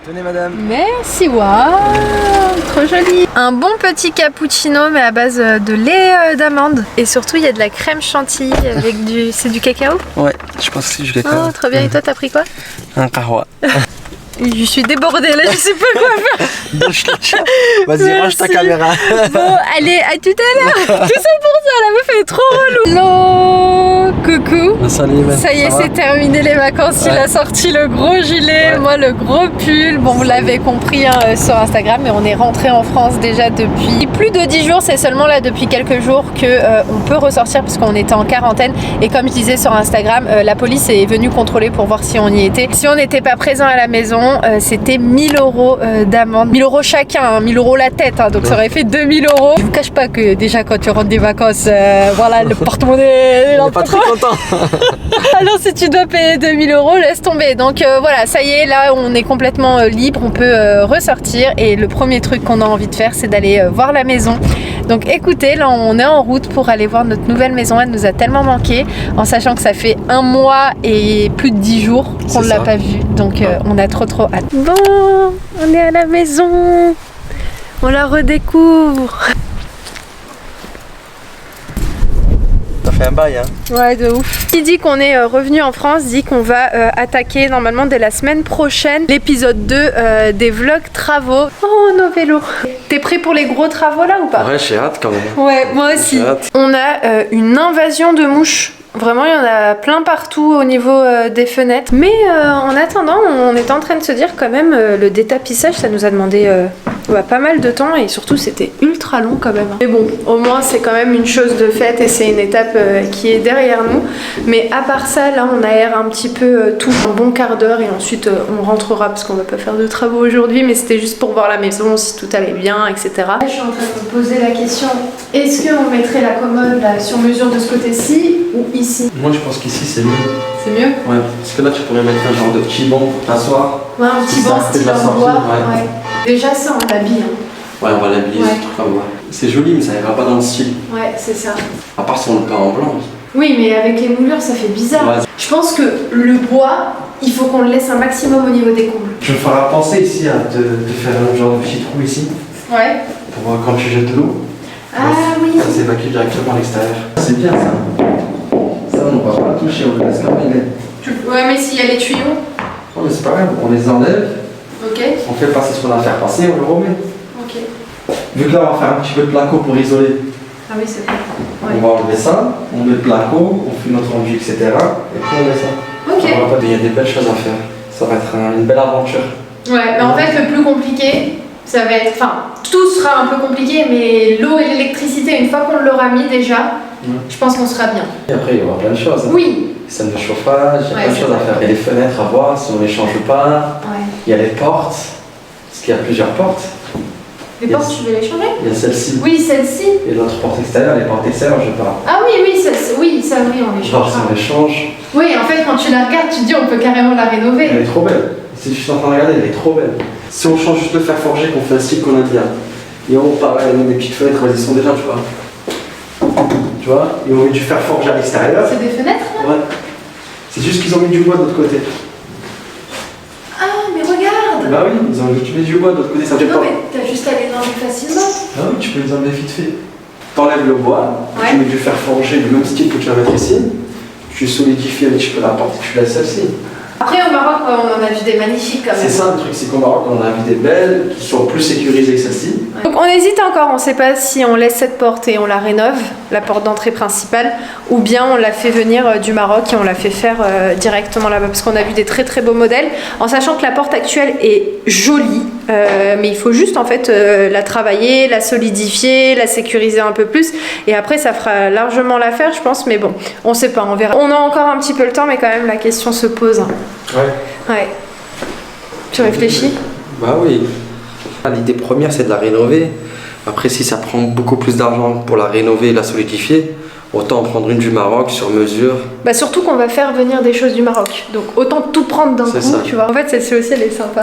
Tenez madame. Merci, waouh, trop joli. Un bon petit cappuccino mais à base de lait d'amande. Et surtout il y a de la crème chantilly avec du... C'est du cacao? Ouais, je pense que c'est du cacao. Oh, trop bien. Et toi t'as pris quoi? Un kahwa. Je suis débordée là, je sais pas quoi faire. Vas-y, range ta caméra. Bon, allez, à tout à l'heure. Tout ça pour ça, la meuf est trop relou. Hello, coucou. Salut, Ça y est, c'est terminé les vacances. Il a sorti le gros gilet, moi le gros pull. Bon, vous l'avez compris hein, sur Instagram, mais on est rentré en France déjà depuis plus de 10 jours. C'est seulement là depuis quelques jours que on peut ressortir parce qu'on était en quarantaine. Et comme je disais sur Instagram, la police est venue contrôler pour voir si on y était. Si on n'était pas présent à la maison, c'était 1000 euros d'amende. 1000 euros chacun, hein, 1000 euros la tête, hein, donc ça aurait fait 2000 euros. Je vous cache pas que déjà quand tu rentres des vacances, voilà, le porte-monnaie, on est pas très content. Alors si tu dois payer 2000 euros, laisse tomber. Donc voilà, ça y est, là on est complètement libre, on peut ressortir. Et le premier truc qu'on a envie de faire, c'est d'aller voir la maison. Donc écoutez, là on est en route pour aller voir notre nouvelle maison. Elle nous a tellement manqué, en sachant que ça fait un mois et plus de 10 jours qu'on ne l'a pas vue. Donc on a trop hâte. Bon, on est à la maison, on la redécouvre. Ça fait un bail hein. Ouais, de ouf. Qui dit qu'on est revenu en France dit qu'on va attaquer normalement dès la semaine prochaine l'épisode 2 des vlogs travaux. Oh, nos vélos. T'es prêt pour les gros travaux là ou pas? Ouais, j'ai hâte quand même. Ouais, moi aussi. On a une invasion de mouches. Vraiment, il y en a plein partout au niveau des fenêtres. Mais en attendant, on était en train de se dire quand même, le détapissage, ça nous a demandé pas mal de temps et surtout, c'était ultra long quand même. Mais bon, au moins, c'est quand même une chose de faite et c'est une étape qui est derrière nous. Mais à part ça, là, on aère un petit peu tout un bon quart d'heure et ensuite, on rentrera parce qu'on va pas faire de travaux aujourd'hui. Mais c'était juste pour voir la maison, si tout allait bien, etc. Là, je suis en train de me poser la question, est-ce qu'on mettrait la commode là, sur mesure de ce côté-ci ou ici? Moi je pense qu'ici c'est mieux. C'est mieux? Ouais, parce que là tu pourrais mettre un genre de petit banc pour t'asseoir. Ouais, un petit banc style en bois. Ouais. Déjà ça on l'habille. Hein. Ouais, on va l'habiller, Ouais. ce truc comme moi. C'est joli mais ça ira pas dans le style. Ouais, c'est ça. À part si on le peint en blanc. Oui, mais avec les moulures ça fait bizarre. Ouais. Je pense que le bois, il faut qu'on le laisse un maximum au niveau des combles. Je me ferai penser ici à te faire un genre de petit trou ici. Ouais. Pour quand tu jettes l'eau. Ah oui. Ça s'évacue directement à l'extérieur. C'est bien ça. Ça on va pas toucher, on le laisse comme il est. Ouais, mais s'il y a les tuyaux. Oh mais c'est pas grave, on les enlève. Ok. On fait passer ce qu'on a à faire passer, on le remet. Ok. Vu que là on va faire un petit peu de placo pour isoler. Ah oui, c'est vrai. Ouais. On va enlever ça, on met le placo, on fait notre enduit, etc. Et puis on met ça. Ok. Il y a des belles choses à faire. Ça va être une belle aventure. Ouais, mais en fait le plus compliqué, ça va être... Enfin, tout sera un peu compliqué, mais l'eau et l'électricité, une fois qu'on l'aura mis déjà, je pense qu'on sera bien. Et après il y aura plein de choses. Hein. Oui. Scène de chauffage, il y a plein de choses à faire. Il y a les fenêtres à voir si on les change pas. Ouais. Il y a les portes, parce qu'il y a plusieurs portes. Les portes, tu veux les changer? Il y a celle-ci. Oui, celle-ci. Et l'autre porte extérieure, les portes extérieures, je parle. Ah oui, ça oui, on les Voir change. si on les change. Oui, en fait, quand tu la regardes, tu te dis on peut carrément la rénover. Elle est trop belle. Si je suis en train de regarder, elle est trop belle. Si on change juste le fer forgé, qu'on fait un style qu'on a dit là. Et on pareil, on met des petites fenêtres, elles y sont déjà, tu vois. Tu vois, et on met du fer forgé à l'extérieur. C'est des fenêtres là? Ouais. C'est juste qu'ils ont mis du bois de l'autre côté. Ah, mais regarde! Bah oui, ils ont mis du bois de l'autre côté, ça fait Non, pas. mais t'as juste à les enlever facilement. Ah oui, tu peux les enlever vite fait. T'enlèves le bois, Ouais. tu mets du fer forgé du même style que tu vas mettre ici. Tu solidifies un petit peu la porte et tu laisses celle-ci. Après, au Maroc, on en a vu des magnifiques quand même. C'est ça le truc, c'est qu'au Maroc, on a vu des belles qui sont plus sécurisées que celle-ci. Donc on hésite encore, on ne sait pas si on laisse cette porte et on la rénove, la porte d'entrée principale, ou bien on la fait venir du Maroc et on la fait faire directement là-bas, parce qu'on a vu des très très beaux modèles, en sachant que la porte actuelle est jolie, mais il faut juste en fait la travailler, la solidifier, la sécuriser un peu plus, et après ça fera largement l'affaire je pense, mais bon, on sait pas, on verra. On a encore un petit peu le temps, mais quand même la question se pose. Ouais. Ouais. Tu réfléchis? Bah oui. L'idée première, c'est de la rénover. Après, si ça prend beaucoup plus d'argent pour la rénover et la solidifier, autant en prendre une du Maroc sur mesure. Bah surtout qu'on va faire venir des choses du Maroc. Donc autant tout prendre d'un coup, ça. tu vois. En fait, celle-ci aussi, elle est sympa.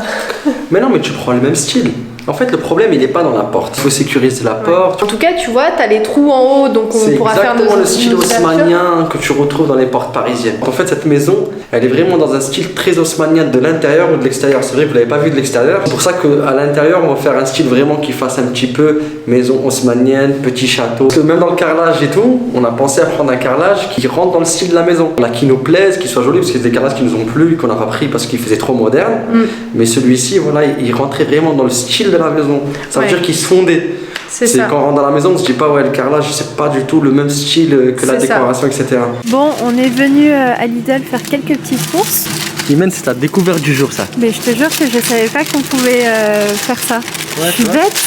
Mais non, mais tu prends le même style. En fait, le problème, il n'est pas dans la porte. Il faut sécuriser la porte. En tout cas, tu vois, tu as les trous en haut, donc on pourra faire nos... C'est exactement le style haussmannien que tu retrouves dans les portes parisiennes. En fait, cette maison, elle est vraiment dans un style très haussmannien de l'intérieur ou de l'extérieur. C'est vrai que vous ne l'avez pas vu de l'extérieur. C'est pour ça qu'à l'intérieur, on va faire un style vraiment qui fasse un petit peu maison haussmannienne, petit château. Parce que même dans le carrelage et tout, on a pensé à prendre un carrelage qui rentre dans le style de la maison. Là, qui nous plaise, qui soit joli, parce qu'il y a des carrelages qui nous ont plu, qu'on n'a pas pris parce qu'il faisait trop moderne. Mais celui-ci, voilà, il rentrait vraiment dans le style de la maison. Ça veut dire qu'il se fondait. C'est quand on rentre dans la maison, on se dit pas ouais, le carrelage c'est pas du tout le même style que la décoration, etc. Bon, on est venu à Lidl faire quelques petites courses. Imen, c'est ta découverte du jour, ça. Mais je te jure que je savais pas qu'on pouvait faire ça. Ouais, je suis bête.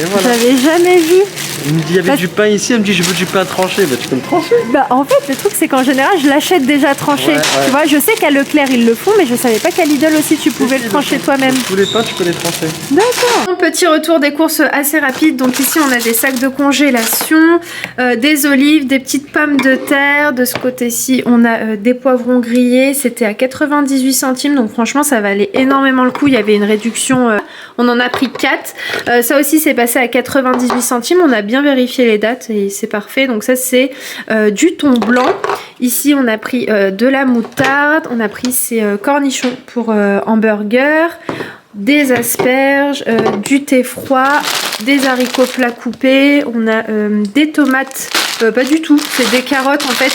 Et voilà. J'avais jamais vu. Il me dit il y avait du pain ici, elle me dit je veux du pain tranché. Bah tu peux me trancher. Bah en fait le truc c'est qu'en général je l'achète déjà tranché. Tu vois, je sais qu'à Leclerc ils le font, mais je savais pas qu'à Lidl aussi tu pouvais le trancher toi-même. Tous les pains tu peux les trancher. D'accord. Petit retour des courses assez rapide. Donc ici on a des sacs de congélation, des olives, des petites pommes de terre. De ce côté-ci on a des poivrons grillés. C'était à 98 centimes, donc franchement ça valait énormément le coup. Il y avait une réduction, on en a pris 4. Ça aussi c'est passé à 98 centimes. On a bien vérifié les dates et c'est parfait. Donc ça c'est du thon blanc. Ici on a pris de la moutarde, on a pris ces cornichons pour hamburger, des asperges, du thé froid, des haricots plats coupés, on a des tomates, pas du tout, c'est des carottes en fait.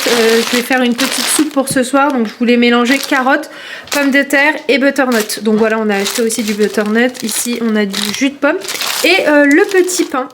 Je vais faire une petite soupe pour ce soir, donc je voulais mélanger carottes, pommes de terre et butternut. Donc voilà, on a acheté aussi du butternut. Ici on a du jus de pomme et le petit pain.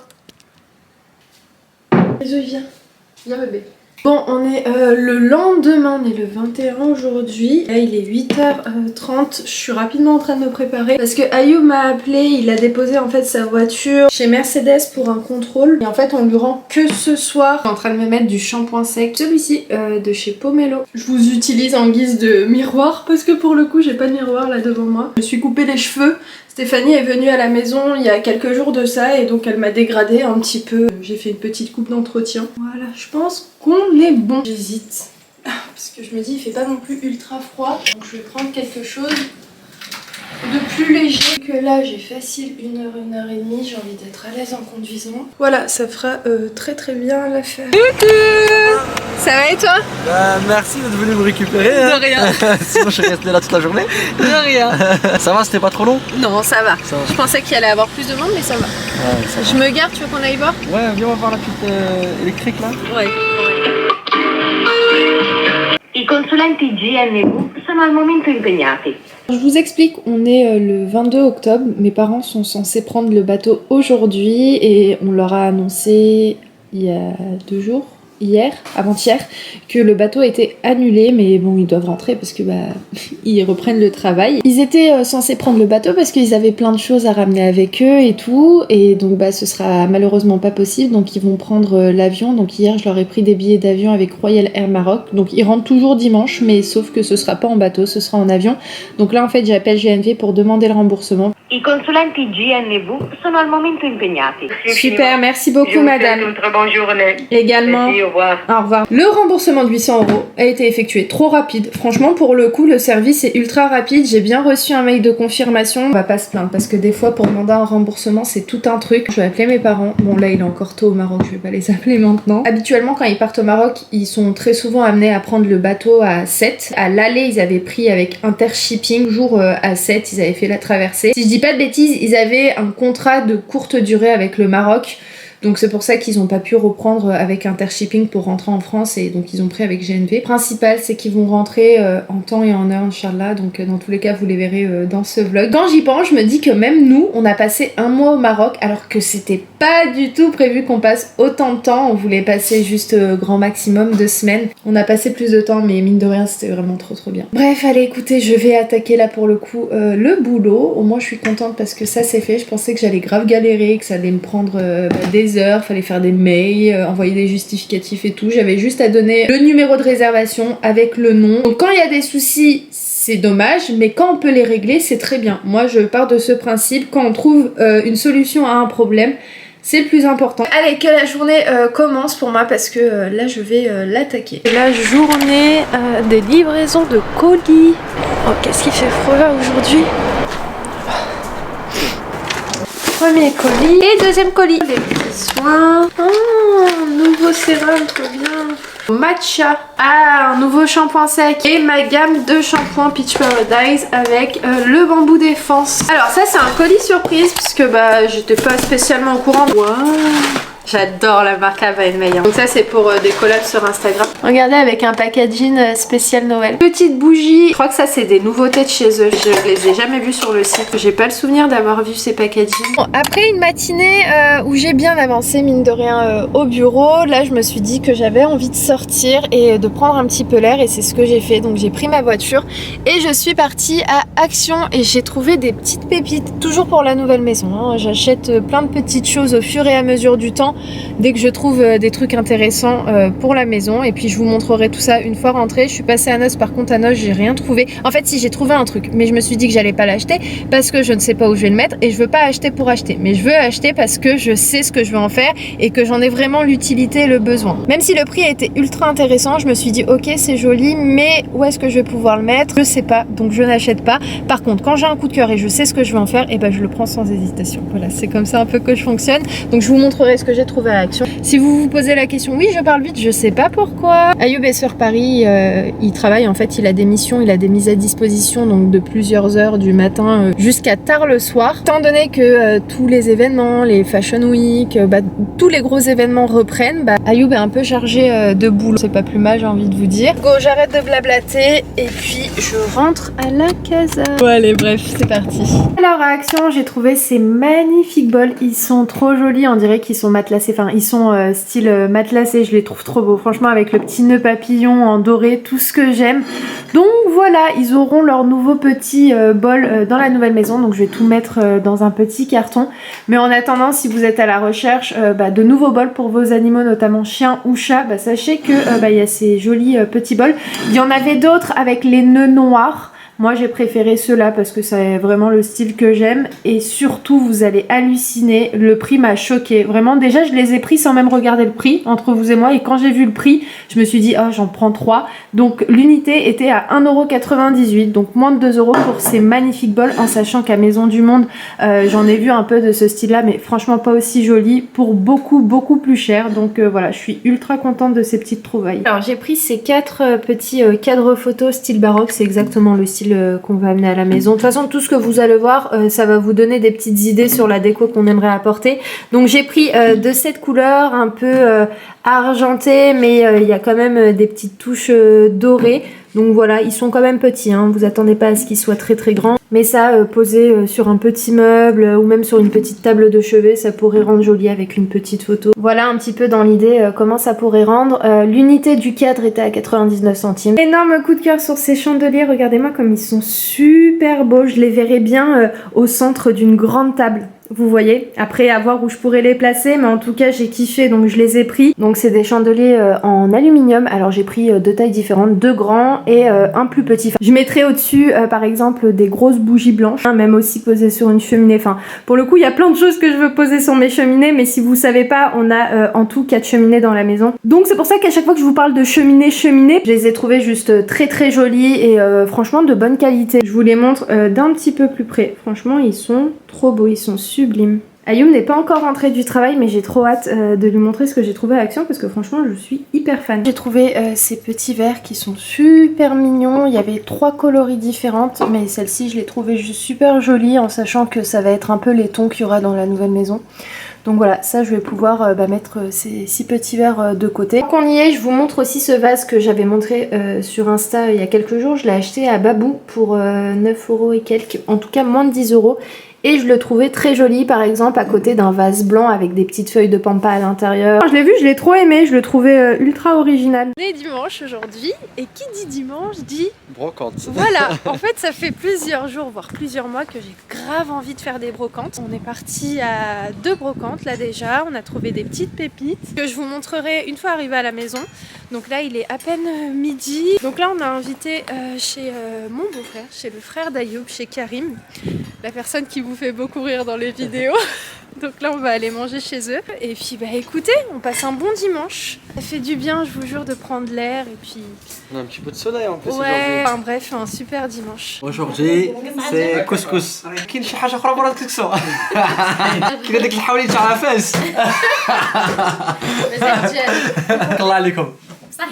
Viens bébé. Bon, on est le lendemain, on est le 21 aujourd'hui. Là, il est 8h30. Je suis rapidement en train de me préparer parce que Ayoub m'a appelé. Il a déposé en fait sa voiture chez Mercedes pour un contrôle. Et en fait, on lui rend que ce soir. Je suis en train de me mettre du shampoing sec. Celui-ci de chez Pomelo. Je vous utilise en guise de miroir parce que pour le coup, j'ai pas de miroir là devant moi. Je me suis coupé les cheveux. Stéphanie est venue à la maison il y a quelques jours de ça et donc elle m'a dégradé un petit peu. J'ai fait une petite coupe d'entretien. Voilà, je pense qu'on est bon. J'hésite parce que je me dis il fait pas non plus ultra froid. Donc je vais prendre quelque chose de plus léger que là. J'ai facile 1 heure, 1 heure et demie. J'ai envie d'être à l'aise en conduisant. Voilà, ça fera très très bien l'affaire. Ça va et toi? Merci d'être venu me récupérer. De rien. Sinon je restais là toute la journée. De rien. Ça va, c'était pas trop long? Non, ça va. Je pensais qu'il allait y avoir plus de monde, mais ça va. Ouais, ça va. Je me garde, tu veux qu'on aille voir? Ouais, viens, on va voir la petite électrique là. Ouais. I consulenti GNV sono al momento impegnati. Je vous explique, on est le 22 octobre. Mes parents sont censés prendre le bateau aujourd'hui et on leur a annoncé il y a 2 jours. Hier, avant-hier, que le bateau a été annulé, mais bon, ils doivent rentrer parce que ils reprennent le travail. Ils étaient censés prendre le bateau parce qu'ils avaient plein de choses à ramener avec eux et tout, et donc ce sera malheureusement pas possible, donc ils vont prendre l'avion. Donc hier, je leur ai pris des billets d'avion avec Royal Air Maroc, donc ils rentrent toujours dimanche, mais sauf que ce sera pas en bateau, ce sera en avion. Donc là, en fait, j'appelle GNV pour demander le remboursement. I consulenti GNV sono al momento impegnati. Super, merci beaucoup, madame. Une très bonne journée. Également. Merci, au revoir. Au revoir. Le remboursement de 800 € a été effectué trop rapide. Franchement, pour le coup, le service est ultra rapide. J'ai bien reçu un mail de confirmation. On va pas se plaindre parce que des fois, pour demander un remboursement, c'est tout un truc. Je vais appeler mes parents. Bon, là, il est encore tôt au Maroc. Je vais pas les appeler maintenant. Habituellement, quand ils partent au Maroc, ils sont très souvent amenés à prendre le bateau à 7. À l'aller, ils avaient pris avec Intershipping. Jour à 7, ils avaient fait la traversée. Si je dis pas de bêtises, ils avaient un contrat de courte durée avec le Maroc. Donc c'est pour ça qu'ils n'ont pas pu reprendre avec Intershipping pour rentrer en France, et donc ils ont pris avec GNV. Le principal, c'est qu'ils vont rentrer en temps et en heure, Inch'Allah. Donc dans tous les cas, vous les verrez dans ce vlog. Quand j'y pense, je me dis que même nous, on a passé 1 mois au Maroc alors que c'était pas du tout prévu qu'on passe autant de temps. On voulait passer juste grand maximum 2 semaines. On a passé plus de temps, mais mine de rien, c'était vraiment trop bien. Bref, allez, écoutez, je vais attaquer là pour le coup le boulot. Au moins, je suis contente parce que ça c'est fait. Je pensais que j'allais grave galérer, que ça allait me prendre des heures, fallait faire des mails, envoyer des justificatifs et tout. J'avais juste à donner le numéro de réservation avec le nom. Donc quand il y a des soucis, c'est dommage, mais quand on peut les régler, c'est très bien. Moi, je pars de ce principe. Quand on trouve une solution à un problème, c'est le plus important. Allez, que la journée commence pour moi parce que là, je vais l'attaquer. La journée des livraisons de colis. Oh, qu'est-ce qu'il fait froid là aujourd'hui. Premier colis. Et deuxième colis. Les petits soins. Oh, nouveau sérum, trop bien. Matcha. Ah, un nouveau shampoing sec. Et ma gamme de shampoing Peach Paradise avec le bambou défense. Alors ça, c'est un colis surprise puisque bah j'étais pas spécialement au courant. Waouh. J'adore la marque Ava Meyer. Donc ça c'est pour des collabs sur Instagram. Regardez avec un packaging spécial Noël. Petite bougie. Je crois que ça c'est des nouveautés de chez eux. Je les ai jamais vues sur le site. J'ai pas le souvenir d'avoir vu ces packaging. Bon, après une matinée où j'ai bien avancé mine de rien au bureau, là je me suis dit que j'avais envie de sortir et de prendre un petit peu l'air et c'est ce que j'ai fait. Donc j'ai pris ma voiture et je suis partie à Action et j'ai trouvé des petites pépites. Toujours pour la nouvelle maison. Hein. J'achète plein de petites choses au fur et à mesure du temps. Dès que je trouve des trucs intéressants pour la maison et puis je vous montrerai tout ça une fois rentrée. Je suis passée à Noce, par contre à Noce j'ai rien trouvé. En fait si, j'ai trouvé un truc mais je me suis dit que j'allais pas l'acheter parce que je ne sais pas où je vais le mettre et je veux pas acheter pour acheter, mais je veux acheter parce que je sais ce que je veux en faire et que j'en ai vraiment l'utilité et le besoin. Même si le prix a été ultra intéressant, je me suis dit ok c'est joli mais où est-ce que je vais pouvoir le mettre? Je sais pas, donc je n'achète pas. Par contre quand j'ai un coup de cœur et je sais ce que je veux en faire, et ben je le prends sans hésitation. Voilà, c'est comme ça un peu que je fonctionne. Donc je vous montrerai ce que j'ai trouvé à Action. Si vous vous posez la question, oui je parle vite, je sais pas pourquoi. Ayoub est sur Paris, il travaille en fait, il a des missions, il a des mises à disposition donc de plusieurs heures du matin jusqu'à tard le soir. Étant donné que tous les événements, les Fashion Week, tous les gros événements reprennent, Ayoub est un peu chargé de boulot. C'est pas plus mal j'ai envie de vous dire. Go, j'arrête de blablater et puis je rentre à la casa. Bon allez bref, c'est parti. Alors à Action j'ai trouvé ces magnifiques bols, ils sont trop jolis, on dirait qu'ils sont matelassés, enfin ils sont style matelassés, je les trouve trop beaux franchement avec le petit nœud papillon en doré, tout ce que j'aime. Donc voilà, ils auront leur nouveau petit bol dans la nouvelle maison, donc je vais tout mettre dans un petit carton. Mais en attendant, si vous êtes à la recherche de nouveaux bols pour vos animaux, notamment chiens ou chats, sachez que il y a ces jolis petits bols. Il y en avait d'autres avec les nœuds noirs. Moi j'ai préféré ceux-là parce que c'est vraiment le style que j'aime et surtout vous allez halluciner, le prix m'a choqué. Vraiment déjà je les ai pris sans même regarder le prix entre vous et moi et quand j'ai vu le prix je me suis dit oh j'en prends 3. Donc l'unité était à 1,98 €, donc moins de 2 € pour ces magnifiques bols, en sachant qu'à Maison du Monde j'en ai vu un peu de ce style là mais franchement pas aussi joli pour beaucoup plus cher. Donc voilà, je suis ultra contente de ces petites trouvailles. Alors j'ai pris ces 4 petits cadres photos style baroque, c'est exactement le style qu'on va amener à la maison. De toute façon tout ce que vous allez voir ça va vous donner des petites idées sur la déco qu'on aimerait apporter. Donc j'ai pris de cette couleur un peu argentée mais il y a quand même des petites touches dorées. Donc voilà, ils sont quand même petits, hein. Vous attendez pas à ce qu'ils soient très grands. Mais ça, posé sur un petit meuble ou même sur une petite table de chevet, ça pourrait rendre joli avec une petite photo. Voilà un petit peu dans l'idée comment ça pourrait rendre. L'unité du cadre était à 99 centimes. Énorme coup de cœur sur ces chandeliers, regardez-moi comme ils sont super beaux. Je les verrais bien au centre d'une grande table. Vous voyez, après à voir où je pourrais les placer, mais en tout cas j'ai kiffé donc je les ai pris. Donc c'est des chandeliers en aluminium, alors j'ai pris 2 tailles différentes, 2 grands et un plus petit. Je mettrai au-dessus par exemple des grosses bougies blanches, hein, même aussi posées sur une cheminée. Enfin pour le coup il y a plein de choses que je veux poser sur mes cheminées, mais si vous savez pas, on a en tout 4 cheminées dans la maison. Donc c'est pour ça qu'à chaque fois que je vous parle de cheminée, je les ai trouvées juste très jolies et franchement de bonne qualité. Je vous les montre d'un petit peu plus près. Franchement ils sont trop beaux, ils sont sublime. Ayoub n'est pas encore rentré du travail mais j'ai trop hâte de lui montrer ce que j'ai trouvé à Action parce que franchement je suis hyper fan. J'ai trouvé ces petits verres qui sont super mignons, il y avait 3 coloris différentes mais celle-ci je l'ai trouvée juste super jolie en sachant que ça va être un peu les tons qu'il y aura dans la nouvelle maison. Donc voilà, ça je vais pouvoir mettre ces 6 petits verres de côté. Tant qu'on y est, je vous montre aussi ce vase que j'avais montré sur Insta il y a quelques jours. Je l'ai acheté à Babou pour 9 € et quelques, en tout cas moins de 10 €. Et je le trouvais très joli par exemple à côté d'un vase blanc avec des petites feuilles de pampa à l'intérieur. Je l'ai vu, je l'ai trop aimé, je le trouvais ultra original. On est dimanche aujourd'hui et qui dit dimanche dit brocante. Voilà, en fait ça fait plusieurs jours voire plusieurs mois que j'ai grave envie de faire des brocantes. On est parti à 2 brocantes là déjà, on a trouvé des petites pépites que je vous montrerai une fois arrivé à la maison. Donc là il est à peine midi. Donc là on a invité chez mon beau-frère, chez le frère d'Ayoub, chez Karim, la personne qui vous fait beaucoup rire dans les vidéos. Donc là, on va aller manger chez eux. Et puis, bah écoutez, on passe un bon dimanche. Ça fait du bien, je vous jure, de prendre l'air. Et puis. On a un petit peu de soleil en plus. Ouais, enfin bref, un super dimanche. Aujourd'hui, c'est couscous. كاين شي حاجة أخرى برا الكسكسو. كاين هذيك الحواليت تاع فاس. بارك الله عليكم.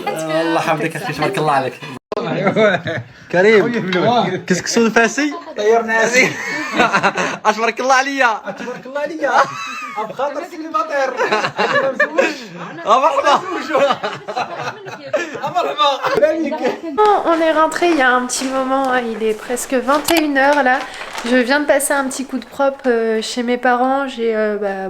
الله يحفظك أخي تبارك الله عليك. كريم كسكسو الفاسي طير ناسي. تبارك الله عليا. تبارك الله عليا. بخاطر سيدي باطير. مرحبا. On est rentré il y a un petit moment, hein, il est presque 21h là. Je viens de passer un petit coup de propre chez mes parents, j'ai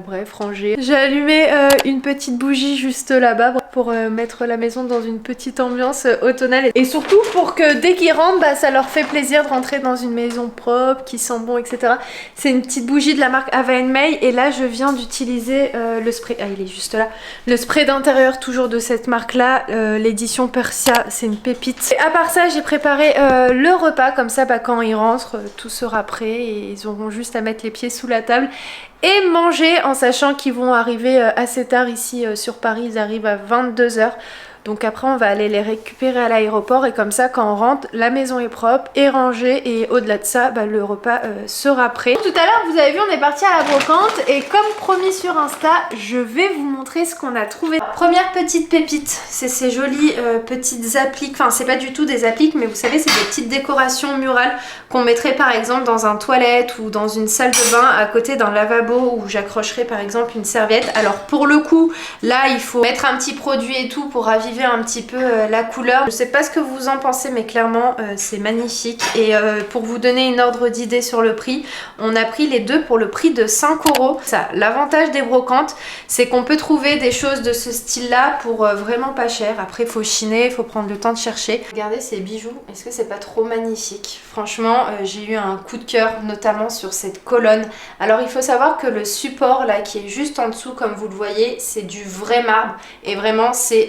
bref rangé. J'ai allumé une petite bougie juste là-bas pour mettre la maison dans une petite ambiance automnale. Et surtout pour que dès qu'ils rentrent, bah, ça leur fait plaisir de rentrer dans une maison propre, qui sent bon, etc. C'est une petite bougie de la marque Ava & May et là je viens d'utiliser le spray, il est juste là. Le spray d'intérieur toujours de cette marque là, l'édition Persia, c'est une pépite. Et à part ça j'ai préparé le repas, comme ça bah, quand ils rentrent tout sera prêt et ils auront juste à mettre les pieds sous la table et manger, en sachant qu'ils vont arriver assez tard ici sur Paris, ils arrivent à 22h. Donc après on va aller les récupérer à l'aéroport et comme ça quand on rentre, la maison est propre et rangée et au-delà de ça, bah, le repas sera prêt. Tout à l'heure vous avez vu on est parti à la brocante et comme promis sur Insta, je vais vous montrer ce qu'on a trouvé. Première petite pépite, c'est ces jolies petites appliques, enfin c'est pas du tout des appliques mais vous savez c'est des petites décorations murales qu'on mettrait par exemple dans un toilette ou dans une salle de bain à côté d'un lavabo où j'accrocherai par exemple une serviette. Alors pour le coup là il faut mettre un petit produit et tout pour raviver un petit peu la couleur. Je sais pas ce que vous en pensez mais clairement c'est magnifique et pour vous donner une ordre d'idée sur le prix, on a pris les deux pour le prix de 5 €. Ça, l'avantage des brocantes c'est qu'on peut trouver des choses de ce style là pour vraiment pas cher. Après il faut chiner, il faut prendre le temps de chercher. Regardez ces bijoux, est-ce que c'est pas trop magnifique? Franchement j'ai eu un coup de cœur notamment sur cette colonne. Alors il faut savoir que le support là qui est juste en dessous comme vous le voyez c'est du vrai marbre et vraiment c'est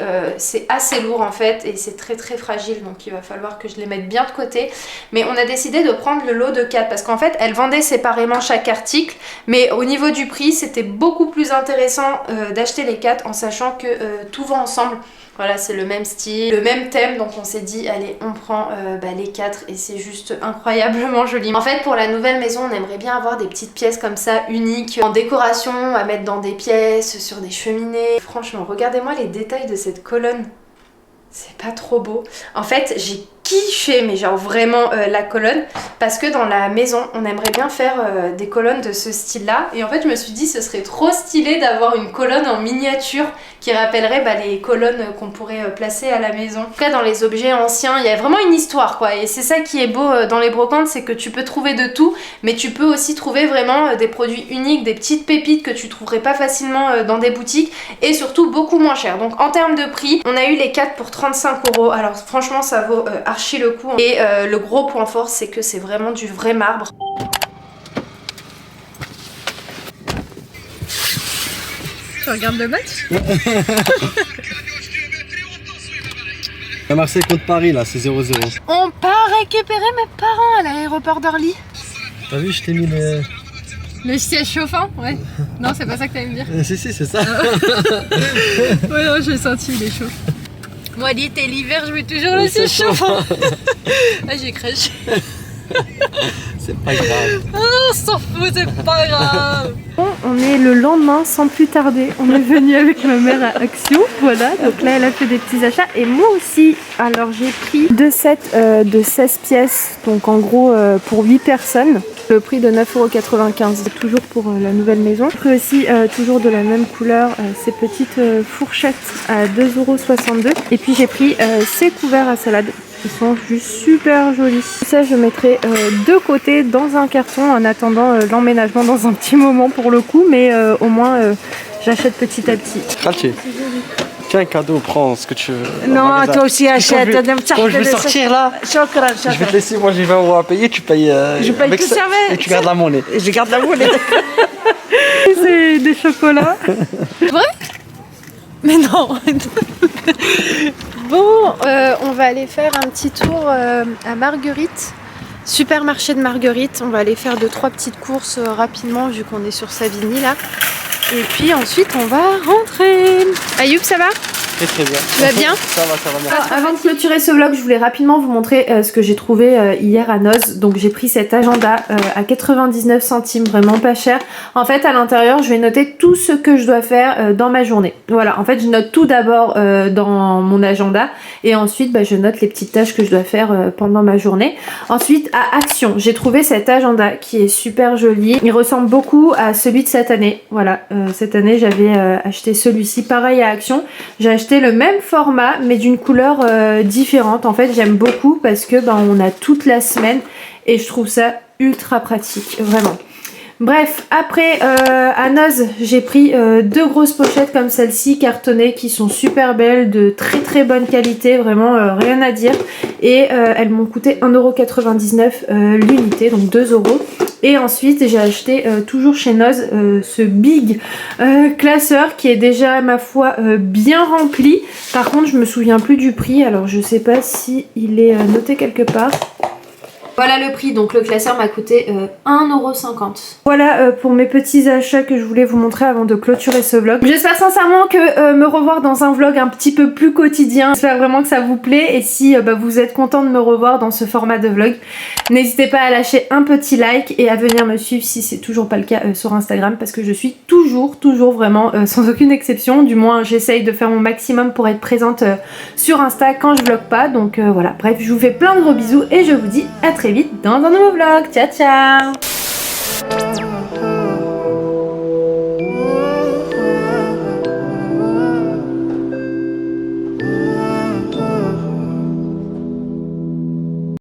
assez lourd en fait et c'est très très fragile donc il va falloir que je les mette bien de côté. Mais on a décidé de prendre le lot de 4 parce qu'en fait elles vendaient séparément chaque article mais au niveau du prix c'était beaucoup plus intéressant d'acheter les 4 en sachant que tout va ensemble. Voilà, c'est le même style, le même thème, donc on s'est dit allez on prend les 4 et c'est juste incroyablement joli. En fait pour la nouvelle maison on aimerait bien avoir des petites pièces comme ça uniques en décoration à mettre dans des pièces, sur des cheminées. Franchement regardez-moi les détails de cette colonne, c'est pas trop beau. En fait j'ai kiffé mais genre vraiment la colonne parce que dans la maison on aimerait bien faire des colonnes de ce style là et en fait je me suis dit ce serait trop stylé d'avoir une colonne en miniature qui rappellerait les colonnes qu'on pourrait placer à la maison. En tout cas dans les objets anciens il y a vraiment une histoire quoi et c'est ça qui est beau dans les brocantes, c'est que tu peux trouver de tout mais tu peux aussi trouver vraiment des produits uniques, des petites pépites que tu trouverais pas facilement dans des boutiques et surtout beaucoup moins cher. Donc en termes de prix on a eu les 4 pour 35 €. Alors franchement ça vaut archi le coup et le gros point fort c'est que c'est vraiment du vrai marbre. Tu regardes le match? La Marseille contre Paris là, c'est 0-0. On part récupérer mes parents à l'aéroport d'Orly. T'as vu, je t'ai mis le... Le siège chauffant? Ouais. Non, c'est pas ça que t'allais me dire. Si, c'est ça. Ouais, non, j'ai senti, il est chaud. Moi, l'été, l'hiver, je mets toujours le siège chauffant. Ah, j'ai craché. C'est pas grave. Oh, on s'en fout, c'est pas grave. Bon, on est le lendemain, sans plus tarder. On est venu avec ma mère à Action. Voilà, donc là, elle a fait des petits achats. Et moi aussi. Alors, j'ai pris 2 sets de 16 pièces. Donc, en gros, pour 8 personnes. Le prix de 9,95 €. Toujours pour la nouvelle maison. J'ai pris aussi, toujours de la même couleur, ces petites fourchettes à 2,62 €. Et puis, j'ai pris ces couverts à salade. Ils sont juste super jolis. Ça je mettrai de côté dans un carton en attendant l'emménagement dans un petit moment pour le coup, mais au moins j'achète petit à petit. Khalti, tiens un cadeau, prends ce que tu veux. Non, toi aussi achète. Quand je vais sortir là, je vais te laisser, moi j'y vais à payer, tu payes. Je paye avec tout ça, et tu gardes la monnaie. Je garde la monnaie. C'est des chocolats. Vrai? Mais non. Bon, on va aller faire un petit tour à Marguerite Supermarché de Marguerite, on va aller faire 2-3 petites courses rapidement vu qu'on est sur Savigny là. Et puis ensuite on va rentrer. Ayoub, ça va ? Très bien. Tu vas bien ? Ça va, merci. Avant de clôturer ce vlog, je voulais rapidement vous montrer ce que j'ai trouvé hier à Noz. Donc j'ai pris cet agenda à 99 centimes, vraiment pas cher. En fait, à l'intérieur, je vais noter tout ce que je dois faire dans ma journée. Voilà, en fait, je note tout d'abord dans mon agenda et ensuite, je note les petites tâches que je dois faire pendant ma journée. Ensuite, à Action, j'ai trouvé cet agenda qui est super joli. Il ressemble beaucoup à celui de cette année. Voilà, cette année, j'avais acheté celui-ci, pareil à Action. J'ai acheté le même format mais d'une couleur différente. En fait, j'aime beaucoup parce que on a toute la semaine et je trouve ça ultra pratique, vraiment. Bref, après à Noz, j'ai pris 2 grosses pochettes comme celle-ci, cartonnées, qui sont super belles, de très très bonne qualité, vraiment rien à dire. Et elles m'ont coûté 1,99 € l'unité, donc 2 €. Et ensuite j'ai acheté toujours chez Noz ce big classeur qui est déjà ma foi bien rempli. Par contre je me souviens plus du prix, alors je sais pas si il est noté quelque part. Voilà le prix, donc le classeur m'a coûté 1,50 €. Voilà pour mes petits achats que je voulais vous montrer avant de clôturer ce vlog. J'espère sincèrement que me revoir dans un vlog un petit peu plus quotidien, j'espère vraiment que ça vous plaît. Et si vous êtes content de me revoir dans ce format de vlog, n'hésitez pas à lâcher un petit like et à venir me suivre si c'est toujours pas le cas sur Instagram, parce que je suis toujours vraiment sans aucune exception, du moins j'essaye de faire mon maximum pour être présente sur Insta quand je vlog pas. Donc voilà, bref, je vous fais plein de gros bisous et je vous dis à très vite dans un nouveau vlog. Ciao ciao.